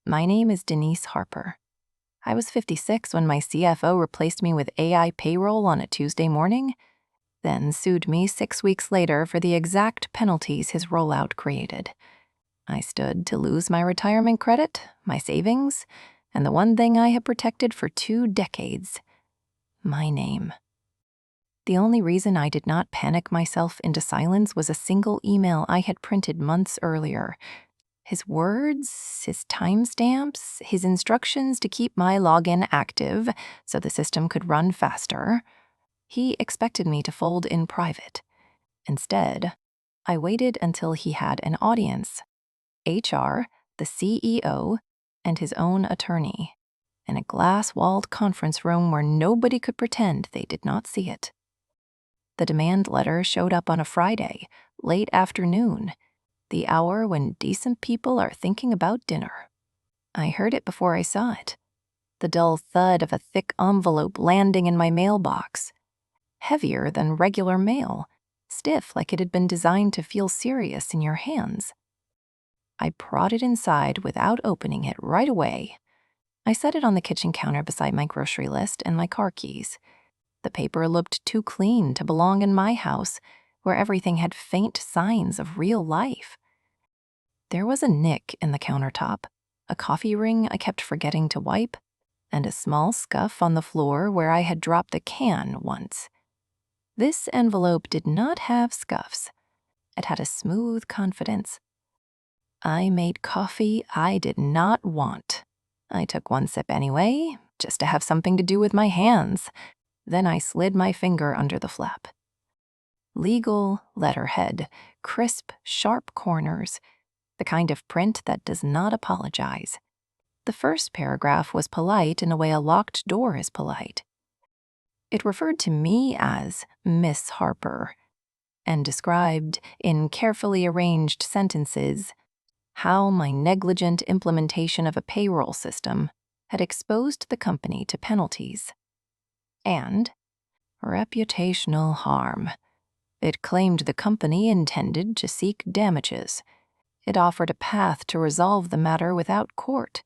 My name is Denise Harper. I was 56 when my CFO replaced me with AI payroll on a Tuesday morning, then sued me 6 weeks later for the exact penalties his rollout created. I stood to lose my retirement credit, my savings, and the one thing I had protected for 2 decades: my name. The only reason I did not panic myself into silence was a single email I had printed months earlier. His words, his timestamps, his instructions to keep my login active so the system could run faster. He expected me to fold in private. Instead, I waited until he had an audience: HR, the CEO, and his own attorney, in a glass-walled conference room where nobody could pretend they did not see it. The demand letter showed up on a Friday, late afternoon, the hour when decent people are thinking about dinner. I heard it before I saw it. The dull thud of a thick envelope landing in my mailbox. Heavier than regular mail, stiff like it had been designed to feel serious in your hands. I prodded inside without opening it right away. I set it on the kitchen counter beside my grocery list and my car keys. The paper looked too clean to belong in my house, where everything had faint signs of real life. There was a nick in the countertop, a coffee ring I kept forgetting to wipe, and a small scuff on the floor where I had dropped a can once. This envelope did not have scuffs. It had a smooth confidence. I made coffee I did not want. I took one sip anyway, just to have something to do with my hands. Then I slid my finger under the flap. Legal letterhead, crisp, sharp corners, the kind of print that does not apologize. The first paragraph was polite in a way a locked door is polite. It referred to me as Miss Harper and described, in carefully arranged sentences, how my negligent implementation of a payroll system had exposed the company to penalties. And reputational harm. It claimed the company intended to seek damages. It offered a path to resolve the matter without court.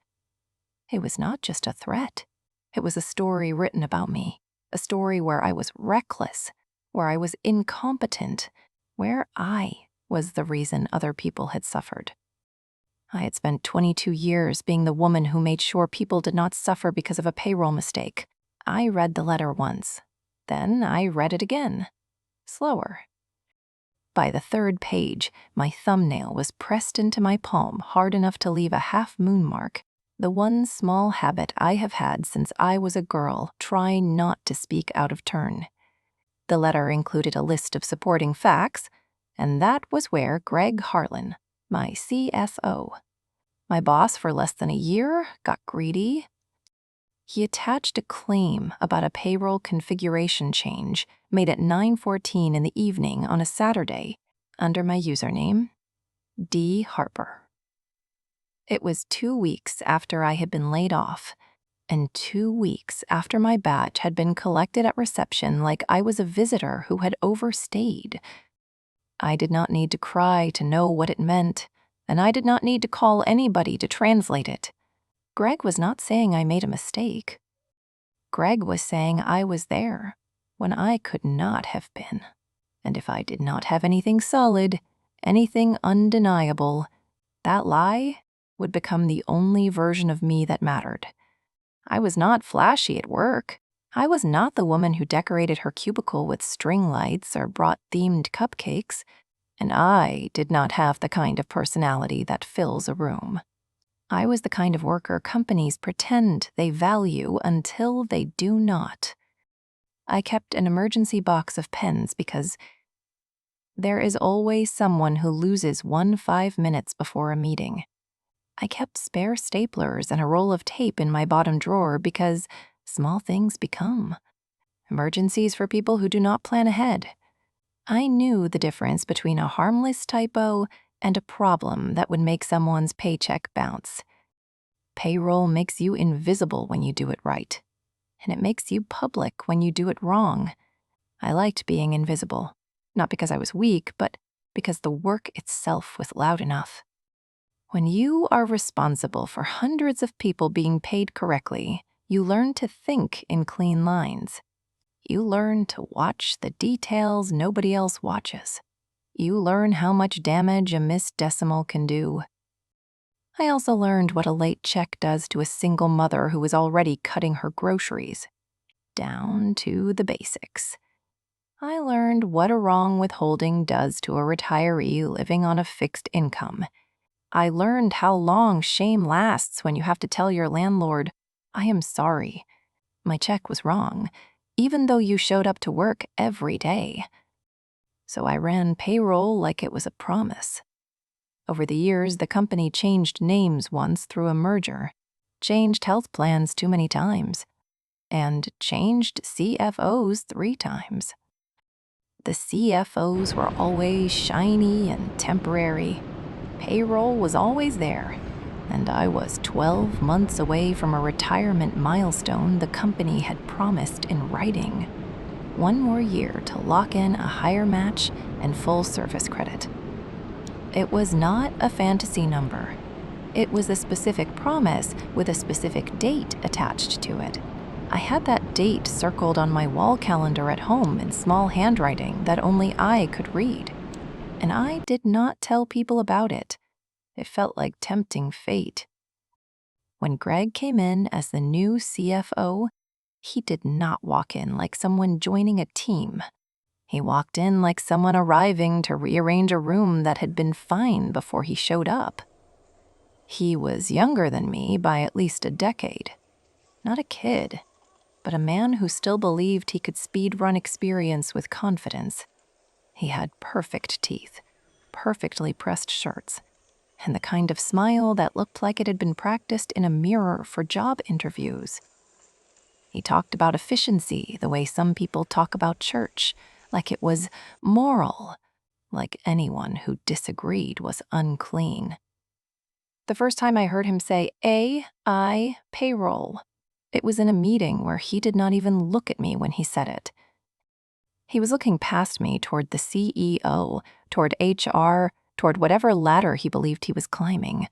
It was not just a threat. It was a story written about me, a story where I was reckless, where I was incompetent, where I was the reason other people had suffered. I had spent 22 years being the woman who made sure people did not suffer because of a payroll mistake. I read the letter once. Then I read it again, slower. By the third page, my thumbnail was pressed into my palm hard enough to leave a half-moon mark, the one small habit I have had since I was a girl trying not to speak out of turn. The letter included a list of supporting facts, and that was where Greg Harlan, my CSO, my boss for less than a year, got greedy. He attached a claim about a payroll configuration change made at 9:14 in the evening on a Saturday under my username, D. Harper. It was 2 weeks after I had been laid off, and 2 weeks after my badge had been collected at reception like I was a visitor who had overstayed. I did not need to cry to know what it meant, and I did not need to call anybody to translate it. Greg was not saying I made a mistake. Greg was saying I was there when I could not have been. And if I did not have anything solid, anything undeniable, that lie would become the only version of me that mattered. I was not flashy at work. I was not the woman who decorated her cubicle with string lights or brought themed cupcakes, and I did not have the kind of personality that fills a room. I was the kind of worker companies pretend they value until they do not. I kept an emergency box of pens because there is always someone who loses 5 minutes before a meeting. I kept spare staplers and a roll of tape in my bottom drawer because small things become emergencies for people who do not plan ahead. I knew the difference between a harmless typo and a problem that would make someone's paycheck bounce. Payroll makes you invisible when you do it right, and it makes you public when you do it wrong. I liked being invisible, not because I was weak, but because the work itself was loud enough. When you are responsible for hundreds of people being paid correctly, you learn to think in clean lines. You learn to watch the details nobody else watches. You learn how much damage a missed decimal can do. I also learned what a late check does to a single mother who is already cutting her groceries. Down to the basics. I learned what a wrong withholding does to a retiree living on a fixed income. I learned how long shame lasts when you have to tell your landlord, "I am sorry. My check was wrong," even though you showed up to work every day. So I ran payroll like it was a promise. Over the years, the company changed names once through a merger, changed health plans too many times, and changed CFOs 3 times. The CFOs were always shiny and temporary. Payroll was always there, and I was 12 months away from a retirement milestone the company had promised in writing. 1 more year to lock in a higher match and full service credit. It was not a fantasy number. It was a specific promise with a specific date attached to it. I had that date circled on my wall calendar at home in small handwriting that only I could read. And I did not tell people about it. It felt like tempting fate. When Greg came in as the new CFO, he did not walk in like someone joining a team. He walked in like someone arriving to rearrange a room that had been fine before he showed up. He was younger than me by at least a decade. Not a kid, but a man who still believed he could speed-run experience with confidence. He had perfect teeth, perfectly pressed shirts, and the kind of smile that looked like it had been practiced in a mirror for job interviews. He talked about efficiency the way some people talk about church, like it was moral, like anyone who disagreed was unclean. The first time I heard him say AI payroll, it was in a meeting where he did not even look at me when he said it. He was looking past me toward the CEO, toward HR, toward whatever ladder he believed he was climbing.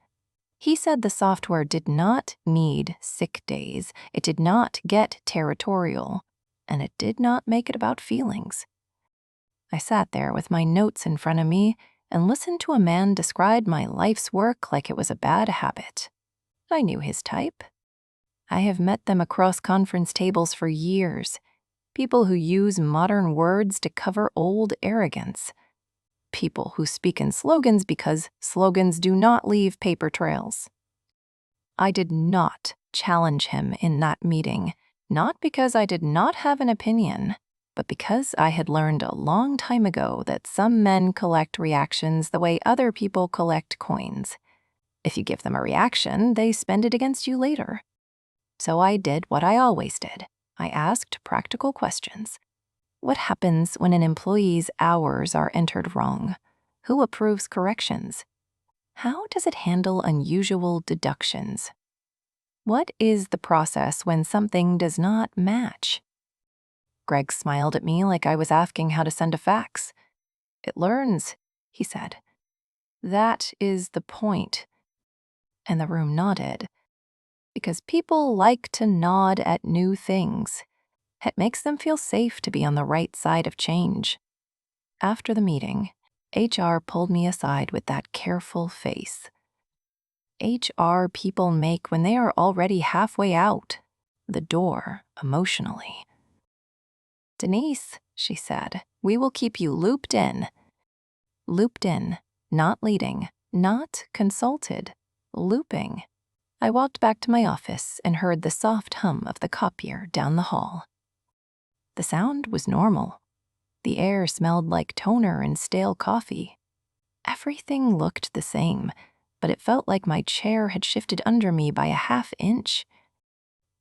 He said the software did not need sick days, it did not get territorial, and it did not make it about feelings. I sat there with my notes in front of me and listened to a man describe my life's work like it was a bad habit. I knew his type. I have met them across conference tables for years. People who use modern words to cover old arrogance. People who speak in slogans because slogans do not leave paper trails. I did not challenge him in that meeting, not because I did not have an opinion, but because I had learned a long time ago that some men collect reactions the way other people collect coins. If you give them a reaction, they spend it against you later. So I did what I always did. I asked practical questions. What happens when an employee's hours are entered wrong? Who approves corrections? How does it handle unusual deductions? What is the process when something does not match? Greg smiled at me like I was asking how to send a fax. It learns, he said. That is the point. And the room nodded. Because people like to nod at new things. It makes them feel safe to be on the right side of change. After the meeting, HR pulled me aside with that careful face. HR people make when they are already halfway out the door emotionally. "Denise," she said, "we will keep you looped in." Looped in, not leading, not consulted, looping. I walked back to my office and heard the soft hum of the copier down the hall. The sound was normal. The air smelled like toner and stale coffee. Everything looked the same, but it felt like my chair had shifted under me by a half-inch.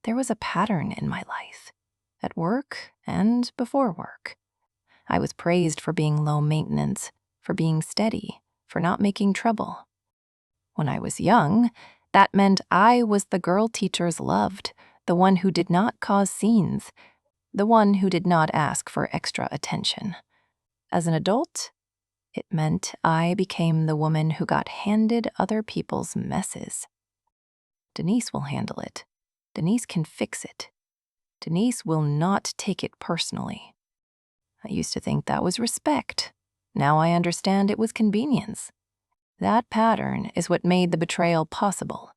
There was a pattern in my life, at work and before work. I was praised for being low maintenance, for being steady, for not making trouble. When I was young, that meant I was the girl teachers loved, the one who did not cause scenes, the one who did not ask for extra attention. As an adult, It meant I became the woman who got handed other people's messes. Denise will handle it. Denise can fix it. Denise will not take it personally. I used to think that was respect. Now I understand it was convenience. That pattern is what made the betrayal possible.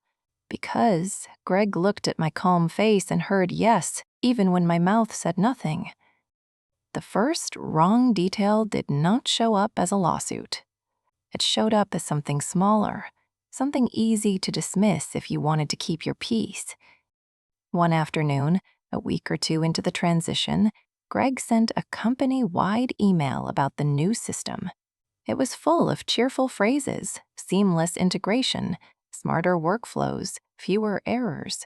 Because Greg looked at my calm face and heard yes, even when my mouth said nothing. The first wrong detail did not show up as a lawsuit. It showed up as something smaller, something easy to dismiss if you wanted to keep your peace. One afternoon, a week or two into the transition, Greg sent a company-wide email about the new system. It was full of cheerful phrases, seamless integration, smarter workflows, fewer errors.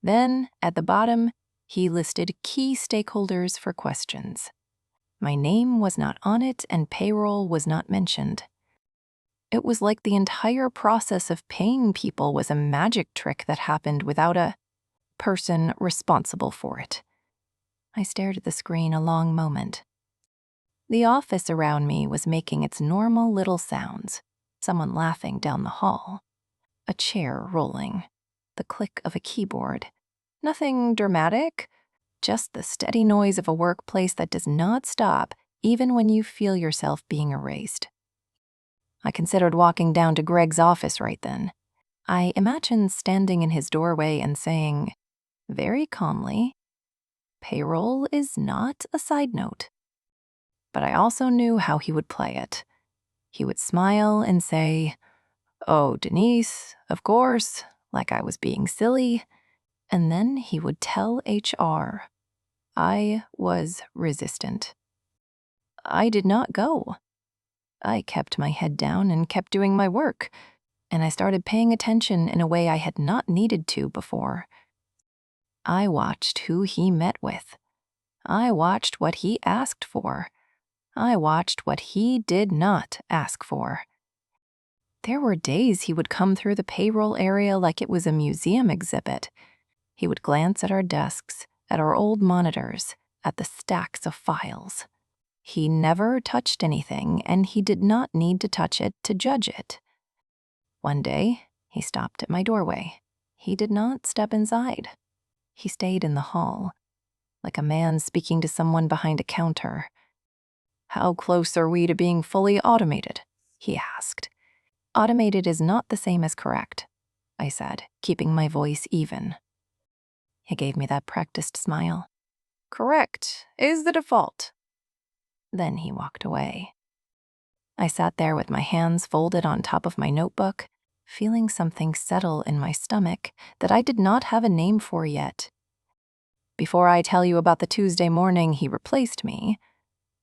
Then, at the bottom, he listed key stakeholders for questions. My name was not on it and payroll was not mentioned. It was like the entire process of paying people was a magic trick that happened without a person responsible for it. I stared at the screen a long moment. The office around me was making its normal little sounds. Someone laughing down the hall. A chair rolling. The click of a keyboard. Nothing dramatic, just the steady noise of a workplace that does not stop even when you feel yourself being erased. I considered walking down to Greg's office right then. I imagined standing in his doorway and saying, very calmly, "Payroll is not a side note." But I also knew how he would play it. He would smile and say, "Oh, Denise, of course," like I was being silly. And then he would tell HR. I was resistant. I did not go. I kept my head down and kept doing my work, and I started paying attention in a way I had not needed to before. I watched who he met with. I watched what he asked for. I watched what he did not ask for. There were days he would come through the payroll area like it was a museum exhibit. He would glance at our desks, at our old monitors, at the stacks of files. He never touched anything, and he did not need to touch it to judge it. One day, he stopped at my doorway. He did not step inside. He stayed in the hall, like a man speaking to someone behind a counter. "How close are we to being fully automated?" he asked. "Automated is not the same as correct," I said, keeping my voice even. He gave me that practiced smile. "Correct is the default." Then he walked away. I sat there with my hands folded on top of my notebook, feeling something settle in my stomach that I did not have a name for yet. Before I tell you about the Tuesday morning he replaced me,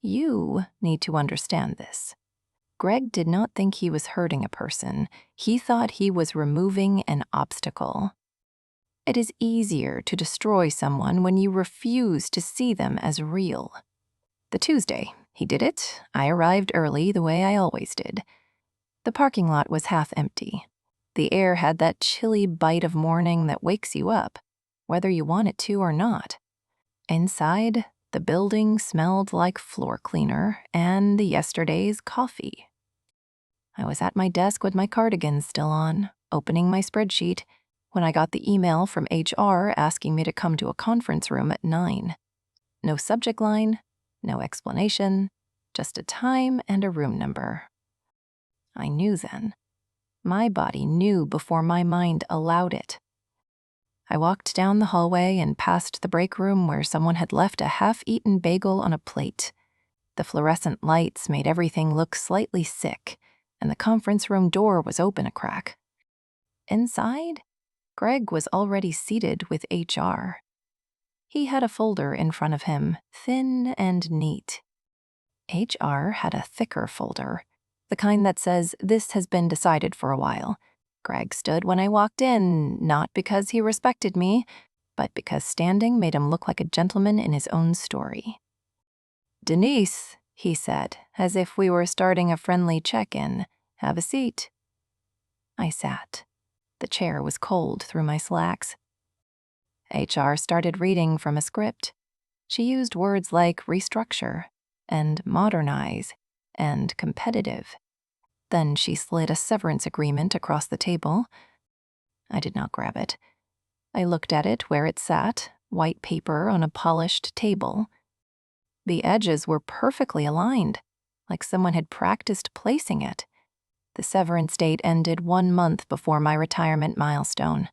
you need to understand this. Greg did not think he was hurting a person. He thought he was removing an obstacle. It is easier to destroy someone when you refuse to see them as real. The Tuesday he did it, I arrived early the way I always did. The parking lot was half empty. The air had that chilly bite of morning that wakes you up, whether you want it to or not. Inside, the building smelled like floor cleaner and yesterday's coffee. I was at my desk with my cardigan still on, opening my spreadsheet, when I got the email from HR asking me to come to a conference room at 9. No subject line, no explanation, just a time and a room number. I knew then. My body knew before my mind allowed it. I walked down the hallway and past the break room where someone had left a half-eaten bagel on a plate. The fluorescent lights made everything look slightly sick, and the conference room door was open a crack. Inside, Greg was already seated with HR. He had a folder in front of him, thin and neat. HR had a thicker folder, the kind that says, "This has been decided for a while." Greg stood when I walked in, not because he respected me, but because standing made him look like a gentleman in his own story. "Denise," he said, as if we were starting a friendly check-in, "have a seat." I sat. The chair was cold through my slacks. HR started reading from a script. She used words like restructure and modernize and competitive. Then she slid a severance agreement across the table. I did not grab it. I looked at it where it sat, white paper on a polished table. The edges were perfectly aligned, like someone had practiced placing it. The severance date ended 1 month before my retirement milestone.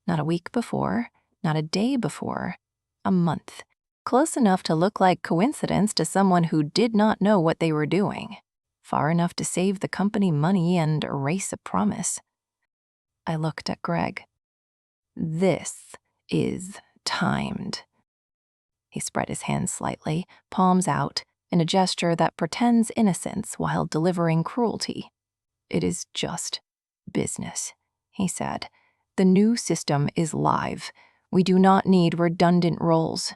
Not a week before, not a day before, a month. Close enough to look like coincidence to someone who did not know what they were doing. Far enough to save the company money and erase a promise. I looked at Greg. This is timed. He spread his hands slightly, palms out, in a gesture that pretends innocence while delivering cruelty. It is just business, he said. The new system is live. We do not need redundant roles.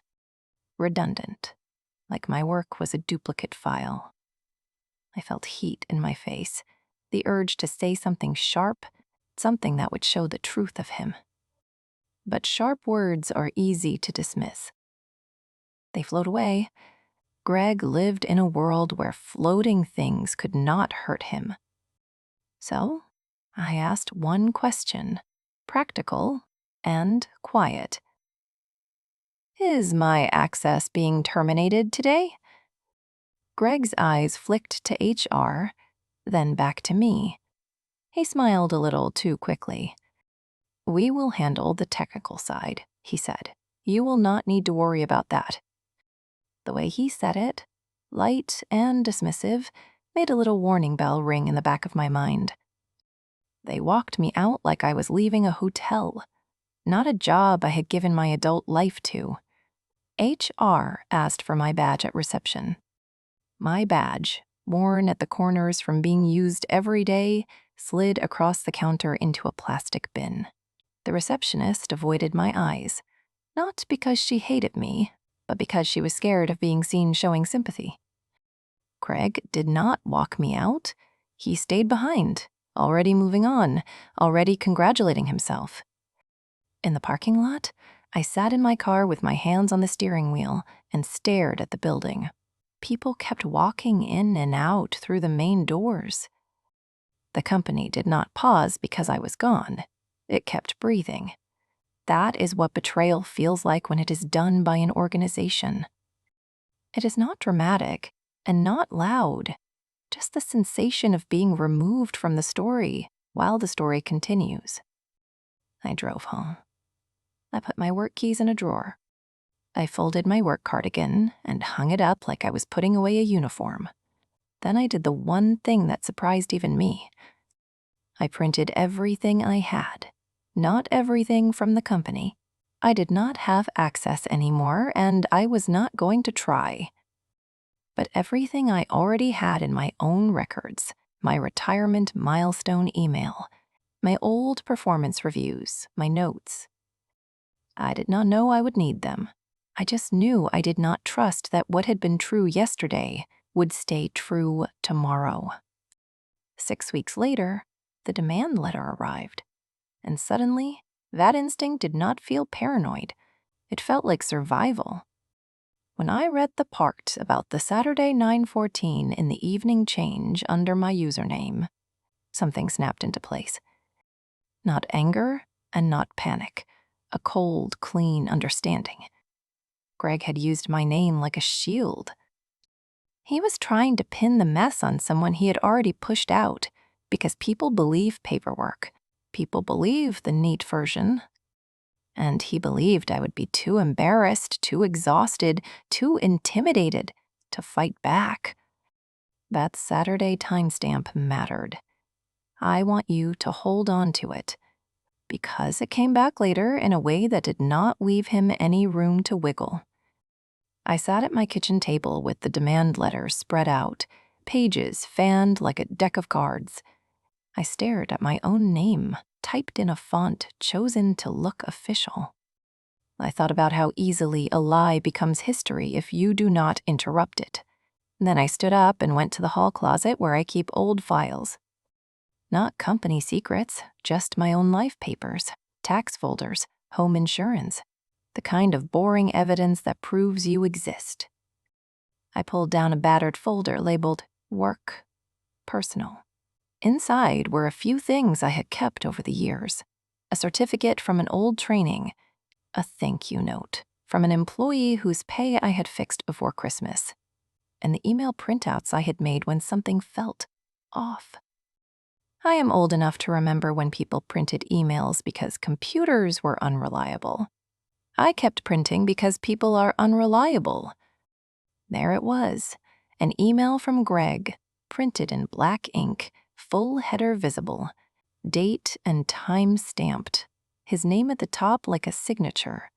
Redundant, like my work was a duplicate file. I felt heat in my face, the urge to say something sharp, something that would show the truth of him. But sharp words are easy to dismiss. They float away. Greg lived in a world where floating things could not hurt him. So I asked one question, practical and quiet. Is my access being terminated today? Greg's eyes flicked to HR, then back to me. He smiled a little too quickly. We will handle the technical side, he said. You will not need to worry about that. The way he said it, light and dismissive, made a little warning bell ring in the back of my mind. They walked me out like I was leaving a hotel, not a job I had given my adult life to. HR asked for my badge at reception. My badge, worn at the corners from being used every day, slid across the counter into a plastic bin. The receptionist avoided my eyes, not because she hated me, but because she was scared of being seen showing sympathy. Greg did not walk me out. He stayed behind, already moving on, already congratulating himself. In the parking lot, I sat in my car with my hands on the steering wheel and stared at the building. People kept walking in and out through the main doors. The company did not pause because I was gone. It kept breathing. That is what betrayal feels like when it is done by an organization. It is not dramatic and not loud, just the sensation of being removed from the story while the story continues. I drove home. I put my work keys in a drawer. I folded my work cardigan and hung it up like I was putting away a uniform. Then I did the one thing that surprised even me. I printed everything I had, not everything from the company. I did not have access anymore, and I was not going to try. But everything I already had in my own records, my retirement milestone email, my old performance reviews, my notes. I did not know I would need them. I just knew I did not trust that what had been true yesterday would stay true tomorrow. 6 weeks later, the demand letter arrived. And suddenly, that instinct did not feel paranoid. It felt like survival. When I read the part about the Saturday 9:14 in the evening change under my username, something snapped into place. Not anger and not panic, a cold, clean understanding. Greg had used my name like a shield. He was trying to pin the mess on someone he had already pushed out, because people believe paperwork. People believe the neat version. And he believed I would be too embarrassed, too exhausted, too intimidated to fight back. That Saturday timestamp mattered. I want you to hold on to it, because it came back later in a way that did not leave him any room to wiggle. I sat at my kitchen table with the demand letters spread out, pages fanned like a deck of cards. I stared at my own name, typed in a font chosen to look official. I thought about how easily a lie becomes history if you do not interrupt it. Then I stood up and went to the hall closet where I keep old files. Not company secrets, just my own life papers, tax folders, home insurance, the kind of boring evidence that proves you exist. I pulled down a battered folder labeled work, personal. Inside were a few things I had kept over the years. A certificate from an old training, a thank you note from an employee whose pay I had fixed before Christmas, and the email printouts I had made when something felt off. I am old enough to remember when people printed emails because computers were unreliable. I kept printing because people are unreliable. There it was, an email from Greg, printed in black ink, full header visible, date and time stamped, his name at the top like a signature.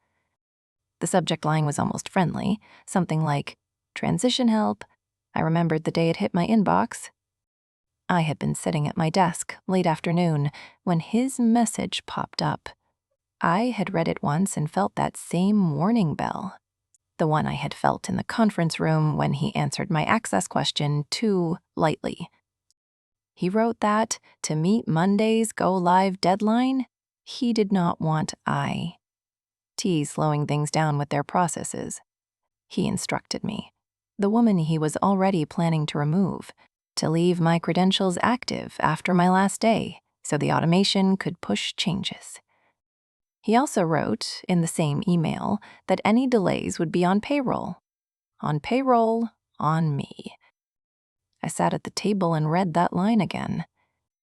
The subject line was almost friendly, something like, "Transition help." I remembered the day it hit my inbox. I had been sitting at my desk late afternoon when his message popped up. I had read it once and felt that same warning bell, the one I had felt in the conference room when he answered my access question too lightly. He wrote that, to meet Monday's go-live deadline, he did not want IT slowing things down with their processes. He instructed me, the woman he was already planning to remove, to leave my credentials active after my last day so the automation could push changes. He also wrote, in the same email, that any delays would be on payroll. On payroll, on me. I sat at the table and read that line again.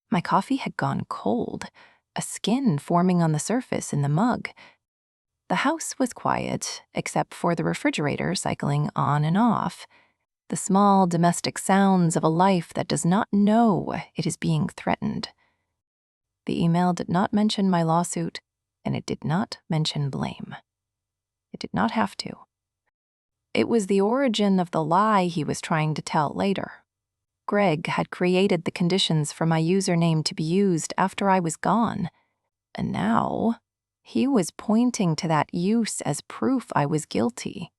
My coffee had gone cold, a skin forming on the surface in the mug. The house was quiet, except for the refrigerator cycling on and off, the small domestic sounds of a life that does not know it is being threatened. The email did not mention my lawsuit, and it did not mention blame. It did not have to. It was the origin of the lie he was trying to tell later. Greg had created the conditions for my username to be used after I was gone, and now he was pointing to that use as proof I was guilty.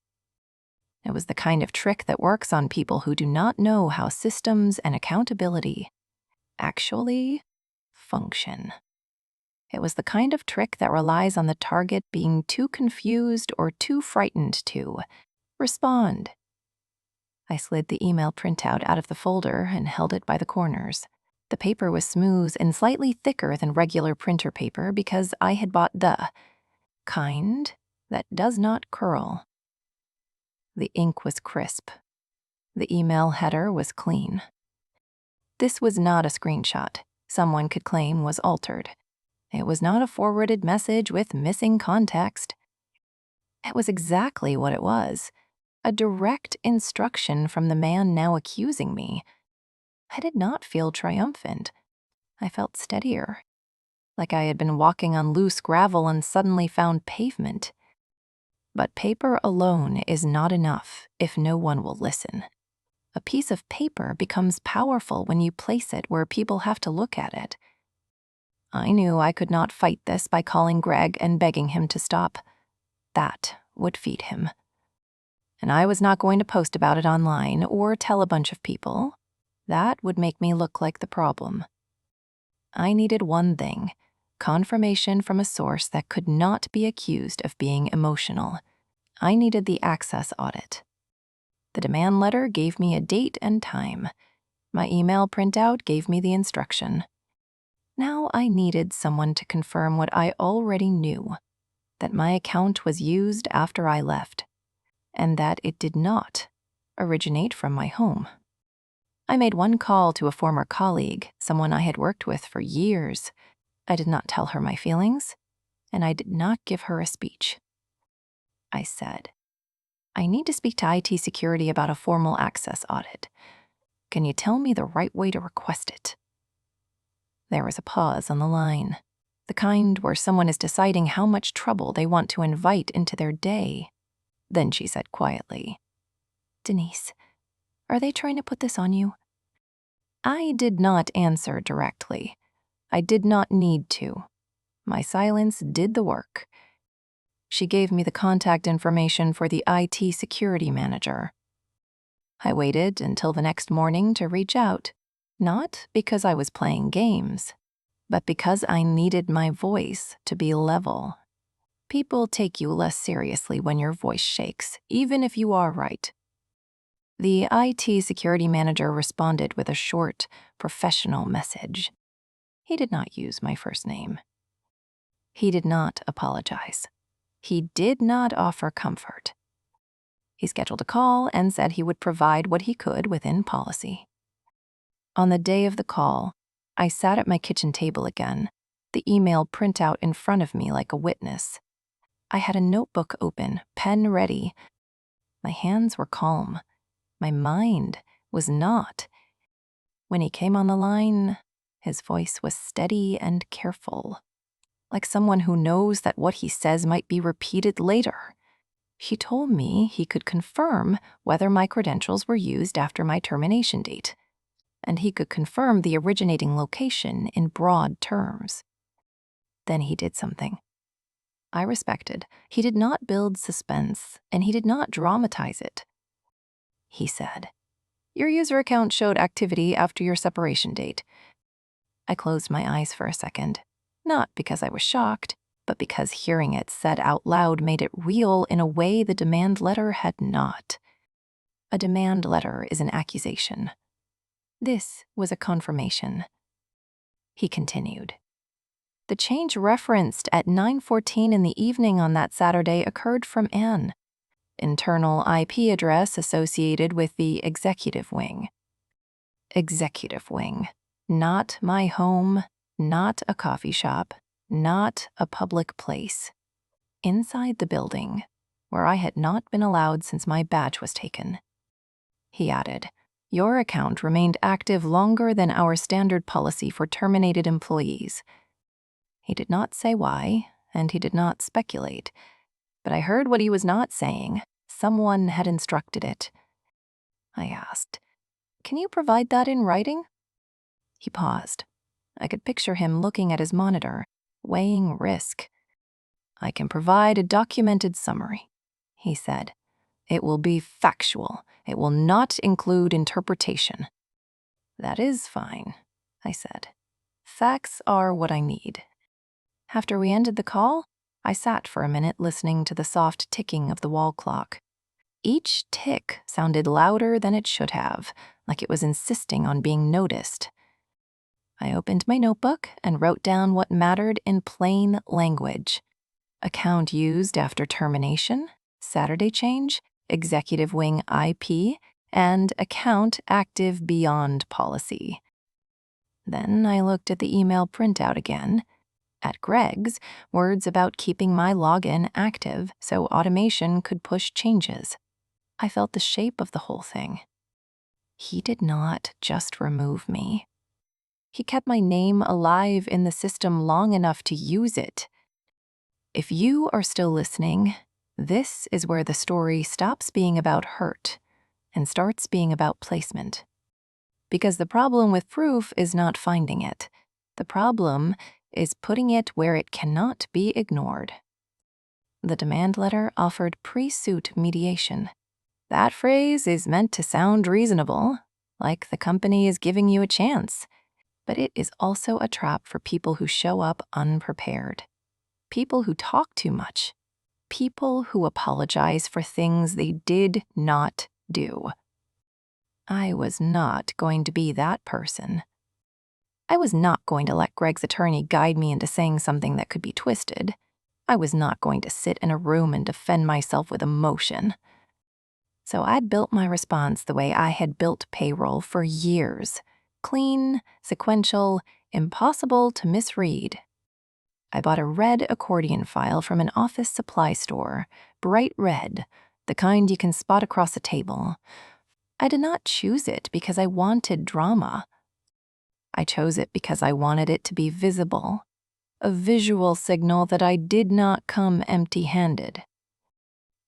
It was the kind of trick that works on people who do not know how systems and accountability actually function. It was the kind of trick that relies on the target being too confused or too frightened to respond. I slid the email printout out of the folder and held it by the corners. The paper was smooth and slightly thicker than regular printer paper because I had bought the kind that does not curl. The ink was crisp. The email header was clean. This was not a screenshot someone could claim was altered. It was not a forwarded message with missing context. It was exactly what it was, a direct instruction from the man now accusing me. I did not feel triumphant. I felt steadier, like I had been walking on loose gravel and suddenly found pavement. But paper alone is not enough if no one will listen. A piece of paper becomes powerful when you place it where people have to look at it. I knew I could not fight this by calling Greg and begging him to stop. That would feed him. And I was not going to post about it online or tell a bunch of people. That would make me look like the problem. I needed one thing, confirmation from a source that could not be accused of being emotional. I needed the access audit. The demand letter gave me a date and time. My email printout gave me the instruction. Now I needed someone to confirm what I already knew, that my account was used after I left, and that it did not originate from my home. I made one call to a former colleague, someone I had worked with for years. I did not tell her my feelings, and I did not give her a speech. I said, "I need to speak to IT security about a formal access audit. Can you tell me the right way to request it?" There was a pause on the line, the kind where someone is deciding how much trouble they want to invite into their day. Then she said quietly, "Denise, are they trying to put this on you?" I did not answer directly. I did not need to. My silence did the work. She gave me the contact information for the IT security manager. I waited until the next morning to reach out, not because I was playing games, but because I needed my voice to be level. People take you less seriously when your voice shakes, even if you are right. The IT security manager responded with a short, professional message. He did not use my first name. He did not apologize. He did not offer comfort. He scheduled a call and said he would provide what he could within policy. On the day of the call, I sat at my kitchen table again, the email printout in front of me like a witness. I had a notebook open, pen ready. My hands were calm. My mind was not. When he came on the line, his voice was steady and careful, like someone who knows that what he says might be repeated later. He told me he could confirm whether my credentials were used after my termination date, and he could confirm the originating location in broad terms. Then he did something I respected. He did not build suspense, and he did not dramatize it. He said, "Your user account showed activity after your separation date." I closed my eyes for a second, not because I was shocked, but because hearing it said out loud made it real in a way the demand letter had not. A demand letter is an accusation. This was a confirmation. He continued. The change referenced at 9:14 in the evening on that Saturday occurred from an internal IP address associated with the executive wing. Executive wing. Not my home, not a coffee shop, not a public place. Inside the building, where I had not been allowed since my badge was taken. He added, "Your account remained active longer than our standard policy for terminated employees." He did not say why, and he did not speculate. But I heard what he was not saying. Someone had instructed it. I asked, "Can you provide that in writing?" He paused. I could picture him looking at his monitor, weighing risk. "I can provide a documented summary," he said. "It will be factual. It will not include interpretation." "That is fine," I said. "Facts are what I need." After we ended the call, I sat for a minute listening to the soft ticking of the wall clock. Each tick sounded louder than it should have, like it was insisting on being noticed. I opened my notebook and wrote down what mattered in plain language. Account used after termination, Saturday change, executive wing IP, and account active beyond policy. Then I looked at the email printout again. At Greg's, words about keeping my login active so automation could push changes. I felt the shape of the whole thing. He did not just remove me. He kept my name alive in the system long enough to use it. If you are still listening, this is where the story stops being about hurt and starts being about placement. Because the problem with proof is not finding it. The problem is putting it where it cannot be ignored. The demand letter offered pre-suit mediation. That phrase is meant to sound reasonable, like the company is giving you a chance. But it is also a trap for people who show up unprepared. People who talk too much. People who apologize for things they did not do. I was not going to be that person. I was not going to let Greg's attorney guide me into saying something that could be twisted. I was not going to sit in a room and defend myself with emotion. So I'd built my response the way I had built payroll for years. Clean, sequential, impossible to misread. I bought a red accordion file from an office supply store, bright red, the kind you can spot across a table. I did not choose it because I wanted drama. I chose it because I wanted it to be visible, a visual signal that I did not come empty-handed.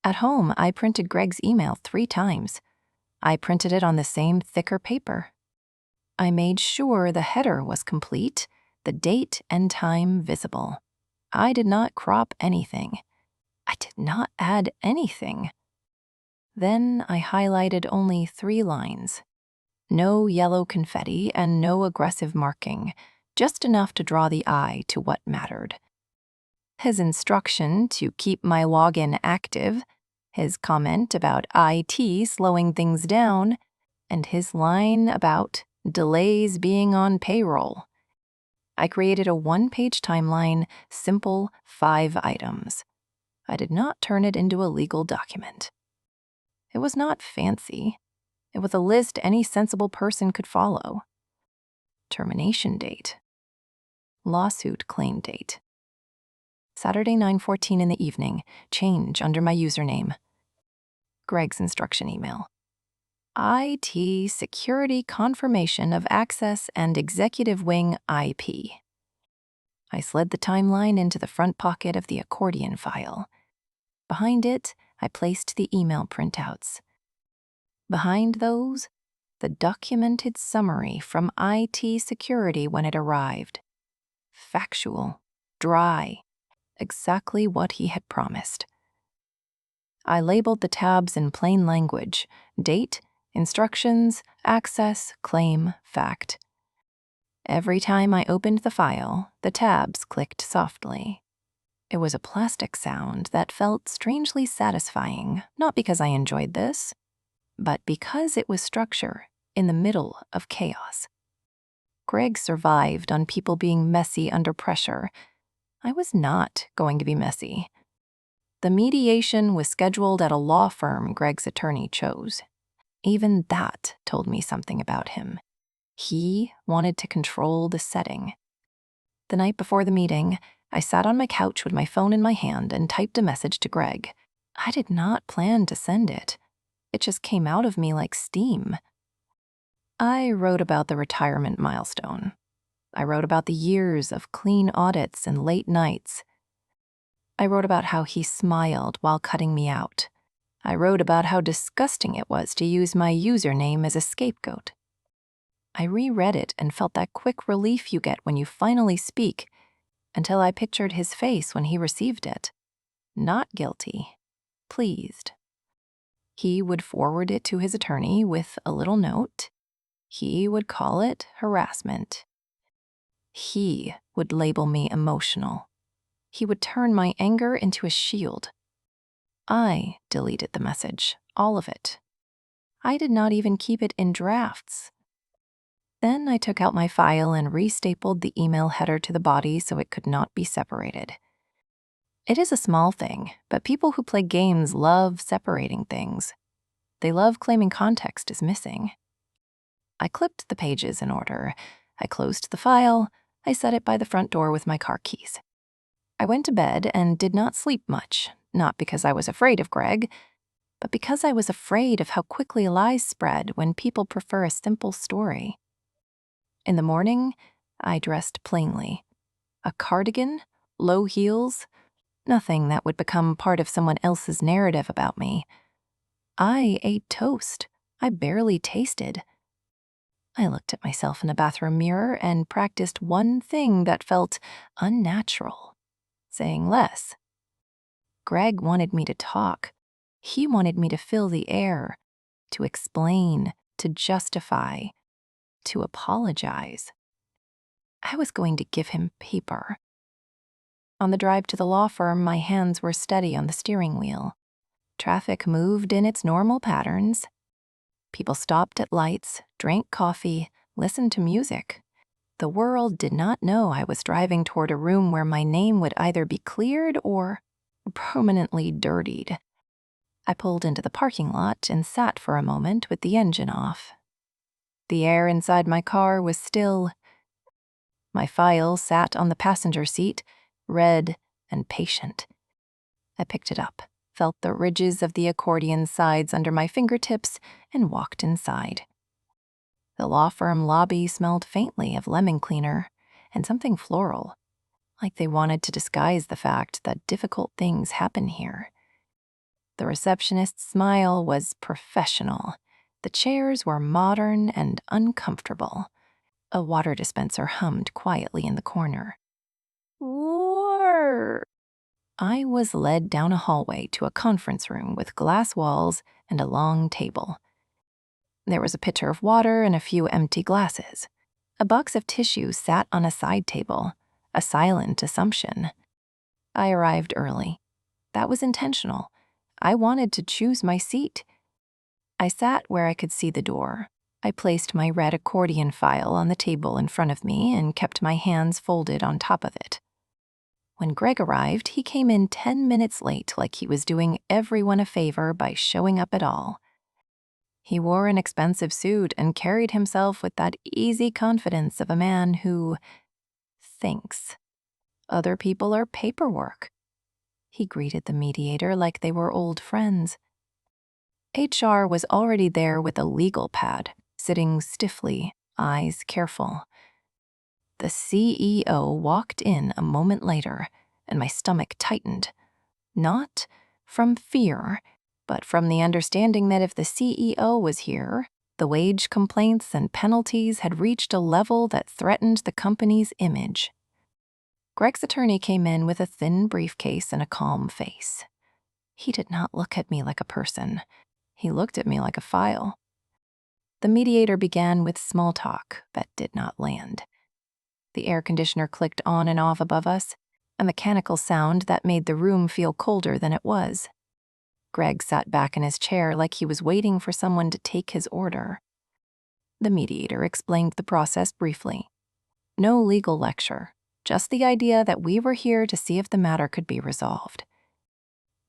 At home, I printed Greg's email 3 times. I printed it on the same thicker paper. I made sure the header was complete, the date and time visible. I did not crop anything. I did not add anything. Then I highlighted only 3 lines. No yellow confetti and no aggressive marking, just enough to draw the eye to what mattered. His instruction to keep my login active, his comment about IT slowing things down, and his line about delays being on payroll. I created a one-page timeline, simple 5 items. I did not turn it into a legal document. It was not fancy. It was a list any sensible person could follow. Termination date. Lawsuit claim date. Saturday 9:14 in the evening. Change under my username. Greg's instruction email. IT security confirmation of access and executive wing IP. I slid the timeline into the front pocket of the accordion file. Behind it, I placed the email printouts. Behind those, the documented summary from IT security when it arrived. Factual, dry, exactly what he had promised. I labeled the tabs in plain language: date, instructions, access, claim, fact. Every time I opened the file, the tabs clicked softly. It was a plastic sound that felt strangely satisfying, not because I enjoyed this, but because it was structure in the middle of chaos. Greg survived on people being messy under pressure. I was not going to be messy. The mediation was scheduled at a law firm Greg's attorney chose. Even that told me something about him. He wanted to control the setting. The night before the meeting, I sat on my couch with my phone in my hand and typed a message to Greg. I did not plan to send it. It just came out of me like steam. I wrote about the retirement milestone. I wrote about the years of clean audits and late nights. I wrote about how he smiled while cutting me out. I wrote about how disgusting it was to use my username as a scapegoat. I reread it and felt that quick relief you get when you finally speak, until I pictured his face when he received it. Not guilty, pleased. He would forward it to his attorney with a little note. He would call it harassment. He would label me emotional. He would turn my anger into a shield. I deleted the message, all of it. I did not even keep it in drafts. Then I took out my file and restapled the email header to the body so it could not be separated. It is a small thing, but people who play games love separating things. They love claiming context is missing. I clipped the pages in order. I closed the file. I set it by the front door with my car keys. I went to bed and did not sleep much, not because I was afraid of Greg, but because I was afraid of how quickly lies spread when people prefer a simple story. In the morning, I dressed plainly. A cardigan, low heels, nothing that would become part of someone else's narrative about me. I ate toast. I barely tasted. I looked at myself in the bathroom mirror and practiced one thing that felt unnatural, saying less. Greg wanted me to talk. He wanted me to fill the air, to explain, to justify, to apologize. I was going to give him paper. On the drive to the law firm, my hands were steady on the steering wheel. Traffic moved in its normal patterns. People stopped at lights, drank coffee, listened to music. The world did not know I was driving toward a room where my name would either be cleared or permanently dirtied. I pulled into the parking lot and sat for a moment with the engine off. The air inside my car was still. My file sat on the passenger seat, red and patient. I picked it up, felt the ridges of the accordion sides under my fingertips, and walked inside. The law firm lobby smelled faintly of lemon cleaner and something floral, like they wanted to disguise the fact that difficult things happen here. The receptionist's smile was professional. The chairs were modern and uncomfortable. A water dispenser hummed quietly in the corner. Roar! I was led down a hallway to a conference room with glass walls and a long table. There was a pitcher of water and a few empty glasses. A box of tissues sat on a side table, a silent assumption. I arrived early. That was intentional. I wanted to choose my seat. I sat where I could see the door. I placed my red accordion file on the table in front of me and kept my hands folded on top of it. When Greg arrived, he came in 10 minutes late, like he was doing everyone a favor by showing up at all. He wore an expensive suit and carried himself with that easy confidence of a man who thinks other people are paperwork. He greeted the mediator like they were old friends. HR was already there with a legal pad, sitting stiffly, eyes careful. The CEO walked in a moment later, and my stomach tightened. Not from fear, but from the understanding that if the CEO was here, the wage complaints and penalties had reached a level that threatened the company's image. Greg's attorney came in with a thin briefcase and a calm face. He did not look at me like a person. He looked at me like a file. The mediator began with small talk that did not land. The air conditioner clicked on and off above us, a mechanical sound that made the room feel colder than it was. Greg sat back in his chair like he was waiting for someone to take his order. The mediator explained the process briefly. No legal lecture, just the idea that we were here to see if the matter could be resolved.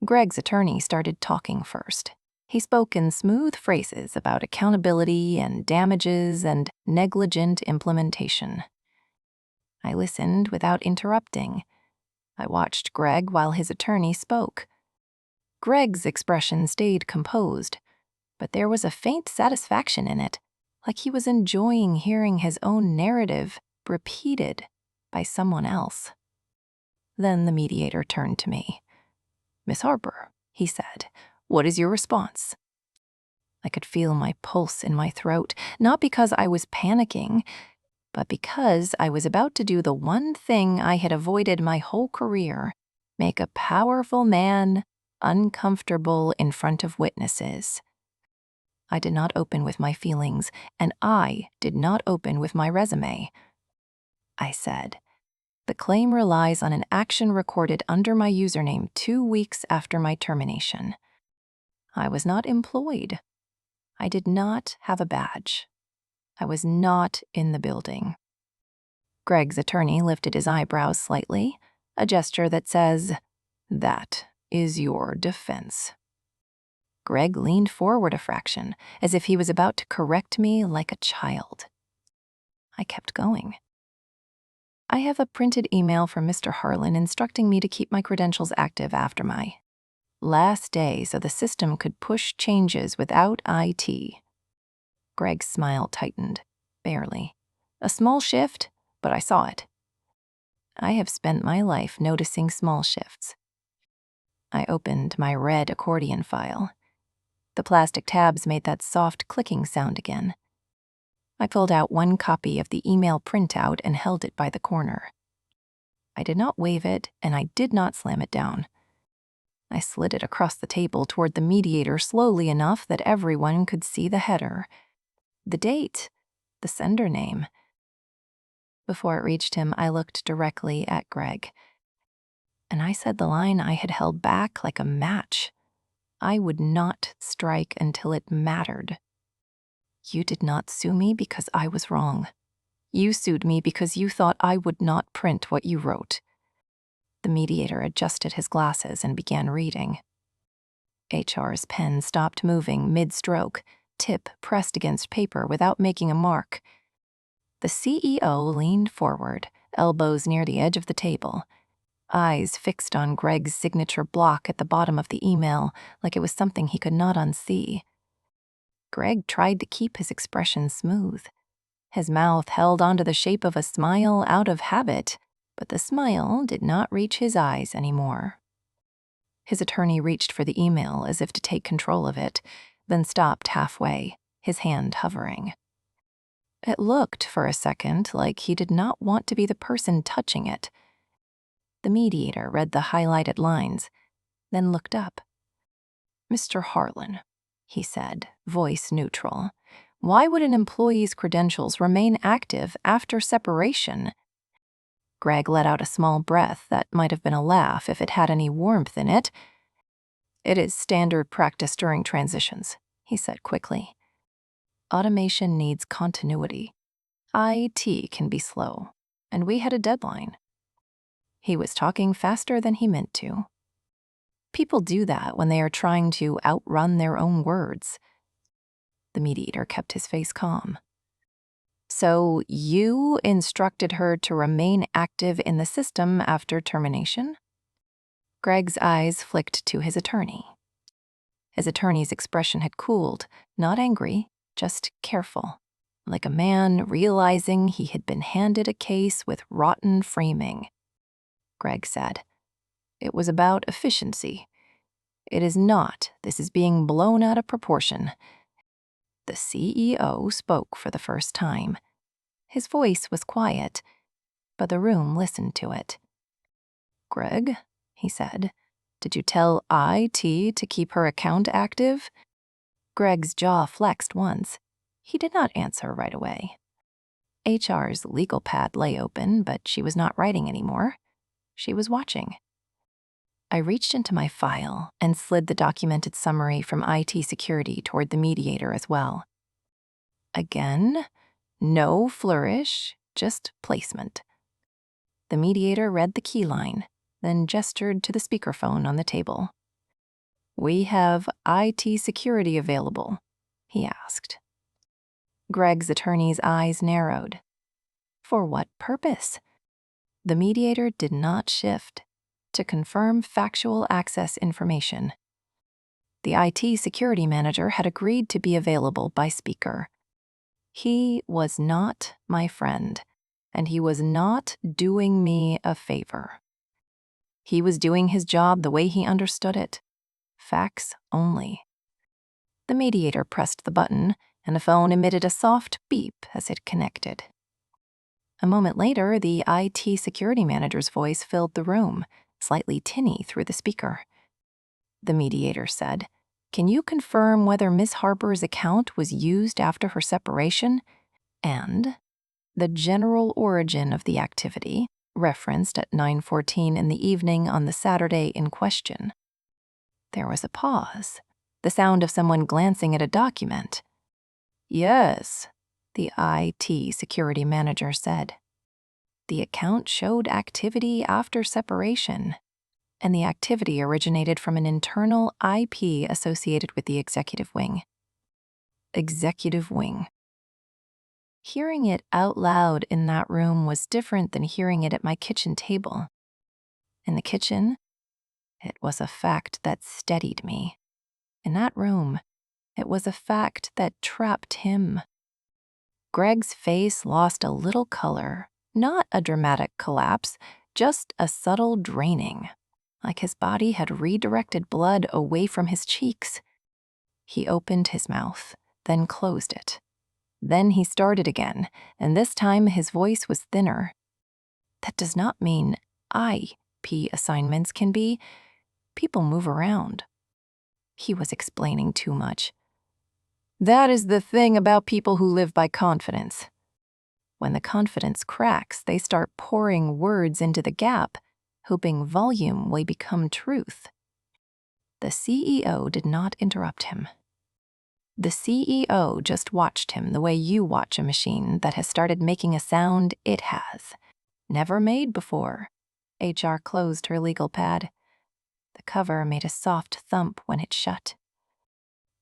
Greg's attorney started talking first. He spoke in smooth phrases about accountability and damages and negligent implementation. I listened without interrupting. I watched Greg while his attorney spoke. Greg's expression stayed composed, but there was a faint satisfaction in it, like he was enjoying hearing his own narrative repeated by someone else. Then the mediator turned to me. "Miss Harper," he said, "what is your response?" I could feel my pulse in my throat, not because I was panicking, but because I was about to do the one thing I had avoided my whole career, make a powerful man uncomfortable in front of witnesses. I did not open with my feelings, and I did not open with my resume. I said, "The claim relies on an action recorded under my username 2 weeks after my termination. I was not employed. I did not have a badge. I was not in the building." Greg's attorney lifted his eyebrows slightly, a gesture that says, "That is your defense." Greg leaned forward a fraction, as if he was about to correct me like a child. I kept going. "I have a printed email from Mr. Harlan instructing me to keep my credentials active after my last day so the system could push changes without IT." Greg's smile tightened, barely. A small shift, but I saw it. I have spent my life noticing small shifts. I opened my red accordion file. The plastic tabs made that soft clicking sound again. I pulled out one copy of the email printout and held it by the corner. I did not wave it, and I did not slam it down. I slid it across the table toward the mediator slowly enough that everyone could see the header, the date, the sender name. Before it reached him, I looked directly at Greg. And I said the line I had held back like a match. I would not strike until it mattered. "You did not sue me because I was wrong. You sued me because you thought I would not print what you wrote." The mediator adjusted his glasses and began reading. HR's pen stopped moving mid-stroke, tip pressed against paper without making a mark. The CEO leaned forward, elbows near the edge of the table, eyes fixed on Greg's signature block at the bottom of the email like it was something he could not unsee. Greg tried to keep his expression smooth. His mouth held onto the shape of a smile out of habit, but the smile did not reach his eyes anymore. His attorney reached for the email as if to take control of it, then stopped halfway, his hand hovering. It looked for a second like he did not want to be the person touching it. The mediator read the highlighted lines, then looked up. "Mr. Harlan," he said, voice neutral, "why would an employee's credentials remain active after separation?" Greg let out a small breath that might have been a laugh if it had any warmth in it. It is standard practice during transitions, he said quickly. Automation needs continuity. IT can be slow, and we had a deadline. He was talking faster than he meant to. People do that when they are trying to outrun their own words. The mediator kept his face calm. So you instructed her to remain active in the system after termination? Greg's eyes flicked to his attorney. His attorney's expression had cooled, not angry, just careful, like a man realizing he had been handed a case with rotten framing. Greg said, "It was about efficiency. It is not. This is being blown out of proportion." The CEO spoke for the first time. His voice was quiet, but the room listened to it. "Greg," he said, "did you tell IT to keep her account active?" Greg's jaw flexed once. He did not answer right away. HR's legal pad lay open, but she was not writing anymore. She was watching. I reached into my file and slid the documented summary from IT security toward the mediator as well. Again, no flourish, just placement. The mediator read the key line, then gestured to the speakerphone on the table. "We have IT security available," he asked. Greg's attorney's eyes narrowed. For what purpose? The mediator did not shift. To confirm factual access information. The IT security manager had agreed to be available by speaker. He was not my friend, and he was not doing me a favor. He was doing his job the way he understood it. Facts only. The mediator pressed the button, and the phone emitted a soft beep as it connected. A moment later, the IT security manager's voice filled the room, slightly tinny through the speaker. The mediator said, "Can you confirm whether Miss Harper's account was used after her separation and the general origin of the activity referenced at 9:14 in the evening on the Saturday in question?" There was a pause, the sound of someone glancing at a document. "Yes," the IT security manager said. The account showed activity after separation, and the activity originated from an internal IP associated with the executive wing. Executive wing. Hearing it out loud in that room was different than hearing it at my kitchen table. In the kitchen, it was a fact that steadied me. In that room, it was a fact that trapped him. Greg's face lost a little color, not a dramatic collapse, just a subtle draining, like his body had redirected blood away from his cheeks. He opened his mouth, then closed it. Then he started again, and this time his voice was thinner. That does not mean IP assignments can be. People move around. He was explaining too much. That is the thing about people who live by confidence. When the confidence cracks, they start pouring words into the gap, hoping volume will become truth. The CEO did not interrupt him. The CEO just watched him the way you watch a machine that has started making a sound it has never made before. HR closed her legal pad. The cover made a soft thump when it shut.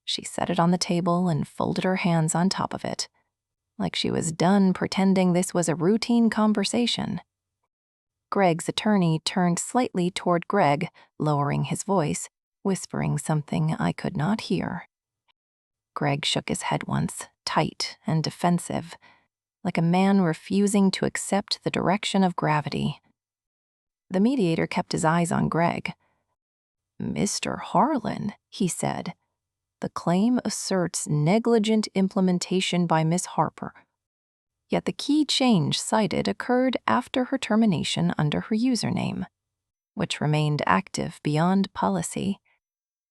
She set it on the table and folded her hands on top of it, like she was done pretending this was a routine conversation. Greg's attorney turned slightly toward Greg, lowering his voice, whispering something I could not hear. Greg shook his head once, tight and defensive, like a man refusing to accept the direction of gravity. The mediator kept his eyes on Greg. "Mr. Harlan," he said, "the claim asserts negligent implementation by Miss Harper. Yet the key change cited occurred after her termination under her username, which remained active beyond policy,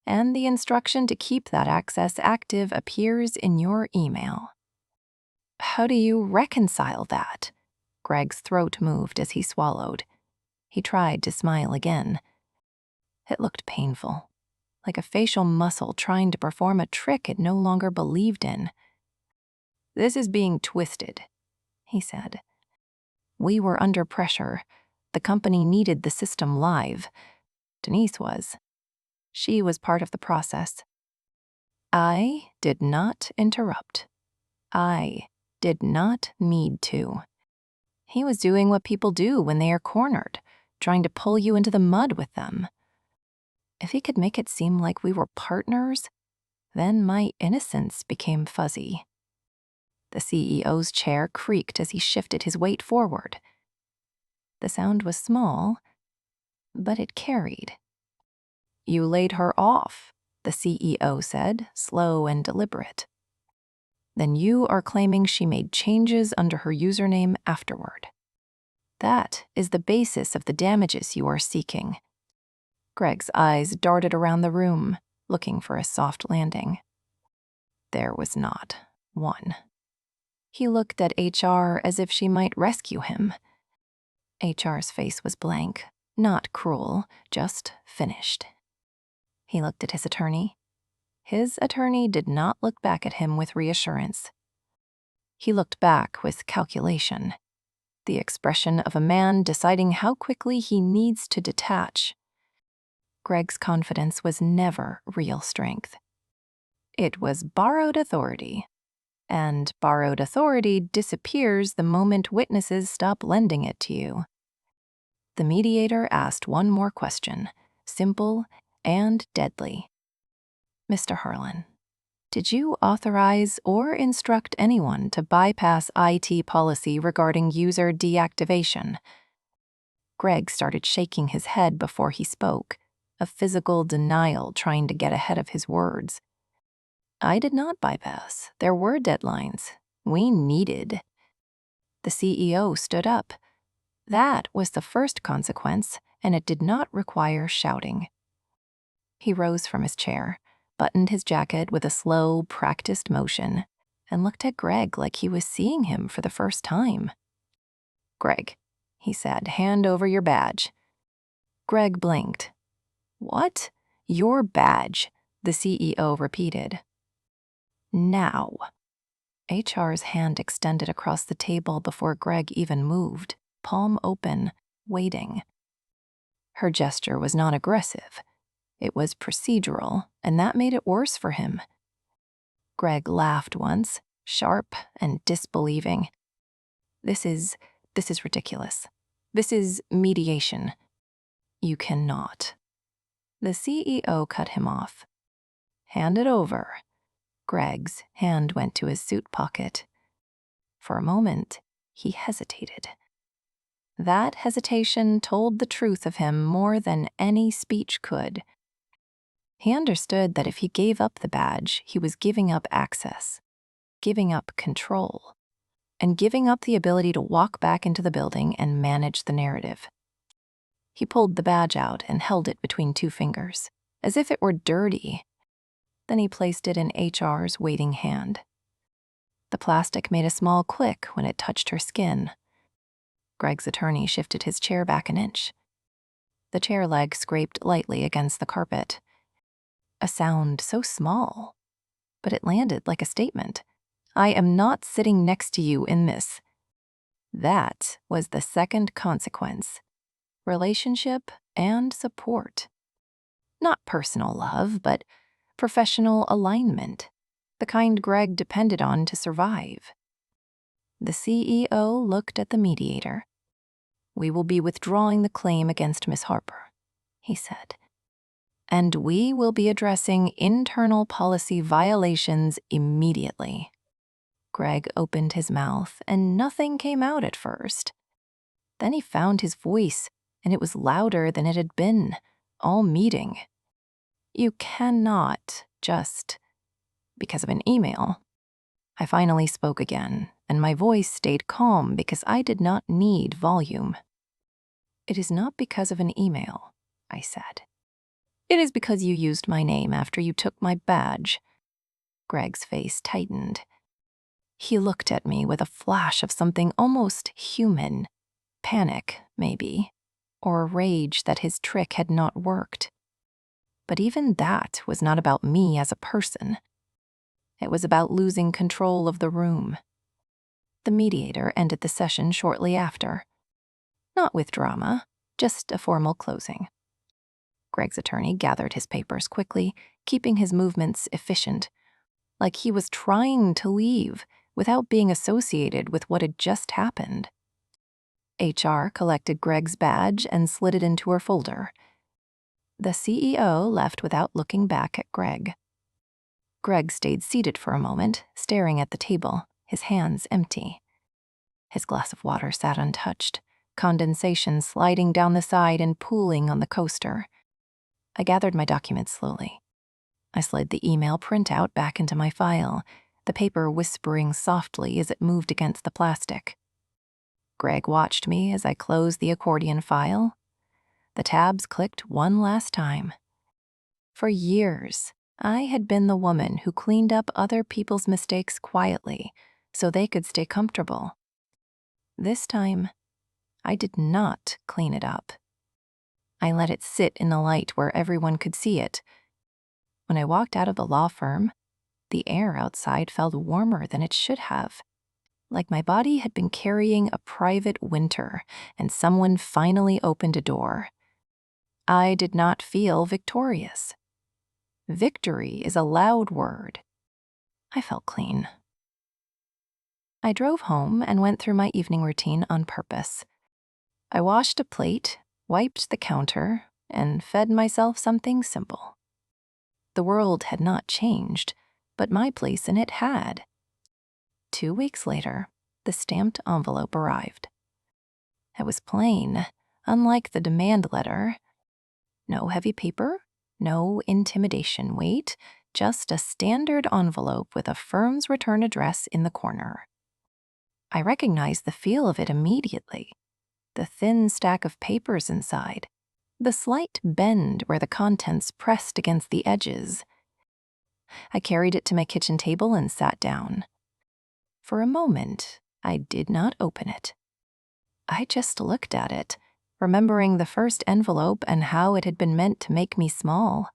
and the instruction to keep that access active appears in your email." How do you reconcile that? Greg's throat moved as he swallowed. He tried to smile again. It looked painful. like a facial muscle trying to perform a trick it no longer believed in. "This is being twisted," he said. "We were under pressure. The company needed the system live. Denise was. She was part of the process. I did not interrupt. I did not need to." He was doing what people do when they are cornered, trying to pull you into the mud with them. If he could make it seem like we were partners, then my innocence became fuzzy. The CEO's chair creaked as he shifted his weight forward. The sound was small, but it carried. "You laid her off," the CEO said, slow and deliberate. "Then you are claiming she made changes under her username afterward. That is the basis of the damages you are seeking." Greg's eyes darted around the room, looking for a soft landing. There was not one. He looked at HR as if she might rescue him. HR's face was blank, not cruel, just finished. He looked at his attorney. His attorney did not look back at him with reassurance. He looked back with calculation, the expression of a man deciding how quickly he needs to detach. Greg's confidence was never real strength. It was borrowed authority, and borrowed authority disappears the moment witnesses stop lending it to you. The mediator asked one more question, simple and deadly. "Mr. Harlan, did you authorize or instruct anyone to bypass IT policy regarding user deactivation?" Greg started shaking his head before he spoke, a physical denial trying to get ahead of his words. "I did not bypass. There were deadlines. We needed." The CEO stood up. That was the first consequence, and it did not require shouting. He rose from his chair, buttoned his jacket with a slow, practiced motion, and looked at Greg like he was seeing him for the first time. "Greg," he said, "hand over your badge." Greg blinked. "What? Your badge?" the CEO repeated. "Now." HR's hand extended across the table before Greg even moved, palm open, waiting. Her gesture was not aggressive. It was procedural, and that made it worse for him. Greg laughed once, sharp and disbelieving. This is ridiculous. This is mediation. You cannot." The CEO cut him off. "Hand it over." Greg's hand went to his suit pocket. For a moment, he hesitated. That hesitation told the truth of him more than any speech could. He understood that if he gave up the badge, he was giving up access, giving up control, and giving up the ability to walk back into the building and manage the narrative. He pulled the badge out and held it between two fingers, as if it were dirty. Then he placed it in HR's waiting hand. The plastic made a small click when it touched her skin. Greg's attorney shifted his chair back an inch. The chair leg scraped lightly against the carpet. A sound so small, but it landed like a statement. "I am not sitting next to you in this." That was the second consequence. Relationship and support. Not personal love, but professional alignment, the kind Greg depended on to survive. The CEO looked at the mediator. "We will be withdrawing the claim against Miss Harper," he said. "And we will be addressing internal policy violations immediately." Greg opened his mouth, and nothing came out at first. Then he found his voice, and it was louder than it had been all meeting. "You cannot just because of an email." I finally spoke again, and my voice stayed calm because I did not need volume. "It is not because of an email," I said. "It is because you used my name after you took my badge." Greg's face tightened. He looked at me with a flash of something almost human. Panic, maybe, or rage that his trick had not worked. But even that was not about me as a person. It was about losing control of the room. The mediator ended the session shortly after. Not with drama, just a formal closing. Greg's attorney gathered his papers quickly, keeping his movements efficient, like he was trying to leave without being associated with what had just happened. HR collected Greg's badge and slid it into her folder. The CEO left without looking back at Greg. Greg stayed seated for a moment, staring at the table, his hands empty. His glass of water sat untouched, condensation sliding down the side and pooling on the coaster. I gathered my documents slowly. I slid the email printout back into my file, the paper whispering softly as it moved against the plastic. Greg watched me as I closed the accordion file. The tabs clicked one last time. For years, I had been the woman who cleaned up other people's mistakes quietly so they could stay comfortable. This time, I did not clean it up. I let it sit in the light where everyone could see it. When I walked out of the law firm, the air outside felt warmer than it should have, like my body had been carrying a private winter and someone finally opened a door. I did not feel victorious. Victory is a loud word. I felt clean. I drove home and went through my evening routine on purpose. I washed a plate, wiped the counter, and fed myself something simple. The world had not changed, but my place in it had. 2 weeks later, the stamped envelope arrived. It was plain, unlike the demand letter. No heavy paper, no intimidation weight, just a standard envelope with a firm's return address in the corner. I recognized the feel of it immediately. The thin stack of papers inside, the slight bend where the contents pressed against the edges. I carried it to my kitchen table and sat down. For a moment, I did not open it. I just looked at it, remembering the first envelope and how it had been meant to make me small.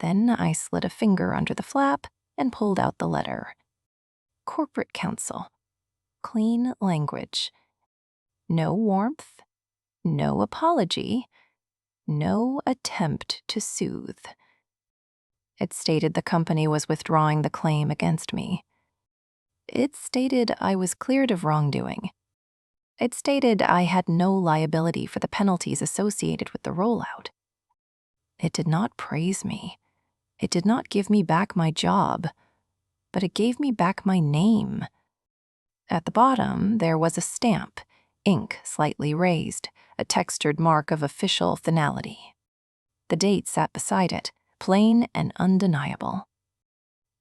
Then I slid a finger under the flap and pulled out the letter. Corporate Counsel. Clean language. No warmth, no apology, no attempt to soothe. It stated the company was withdrawing the claim against me. It stated I was cleared of wrongdoing. It stated I had no liability for the penalties associated with the rollout. It did not praise me. It did not give me back my job, but it gave me back my name. At the bottom, there was a stamp, ink slightly raised, a textured mark of official finality. The date sat beside it, plain and undeniable.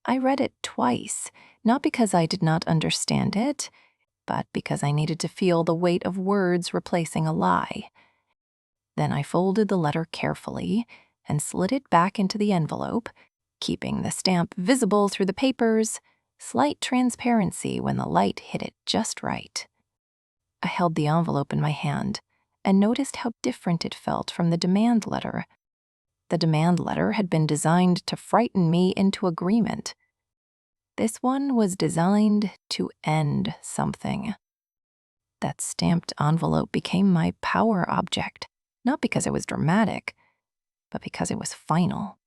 I read it twice, not because I did not understand it, but because I needed to feel the weight of words replacing a lie. Then I folded the letter carefully and slid it back into the envelope, keeping the stamp visible through the papers, slight transparency when the light hit it just right. I held the envelope in my hand and noticed how different it felt from the demand letter. The demand letter had been designed to frighten me into agreement. This one was designed to end something. That stamped envelope became my power object, not because it was dramatic, but because it was final.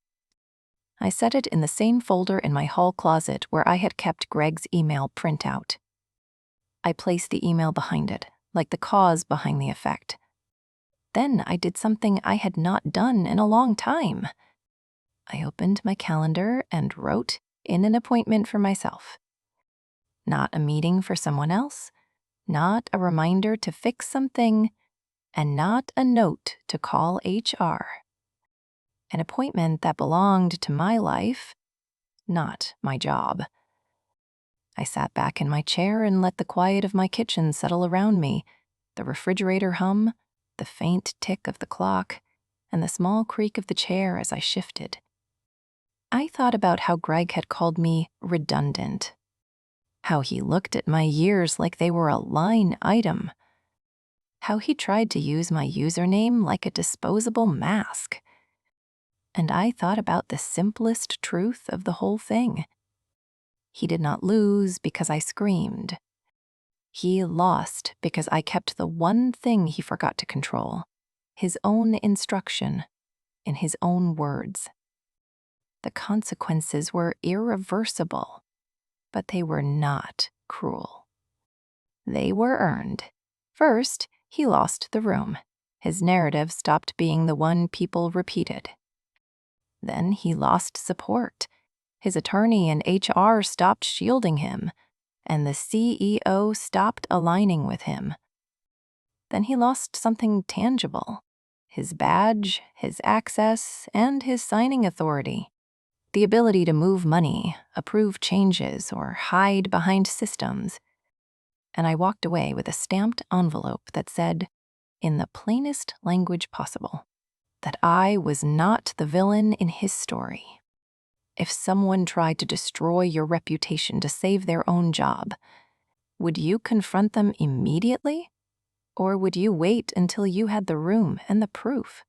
I set it in the same folder in my hall closet where I had kept Greg's email printout. I placed the email behind it, like the cause behind the effect. Then I did something I had not done in a long time. I opened my calendar and wrote in an appointment for myself. Not a meeting for someone else, not a reminder to fix something, and not a note to call HR. An appointment that belonged to my life, not my job. I sat back in my chair and let the quiet of my kitchen settle around me, the refrigerator hum, the faint tick of the clock, and the small creak of the chair as I shifted. I thought about how Greg had called me redundant, how he looked at my years like they were a line item, how he tried to use my username like a disposable mask. and I thought about the simplest truth of the whole thing. He did not lose because I screamed. He lost because I kept the one thing he forgot to control, his own instruction, in his own words. The consequences were irreversible, but they were not cruel. They were earned. First, he lost the room. His narrative stopped being the one people repeated. Then he lost support. His attorney and HR stopped shielding him, and the CEO stopped aligning with him. Then he lost something tangible: his badge, his access, and his signing authority. The ability to move money, approve changes, or hide behind systems. And I walked away with a stamped envelope that said, in the plainest language possible, that I was not the villain in his story. If someone tried to destroy your reputation to save their own job, would you confront them immediately? Or would you wait until you had the room and the proof?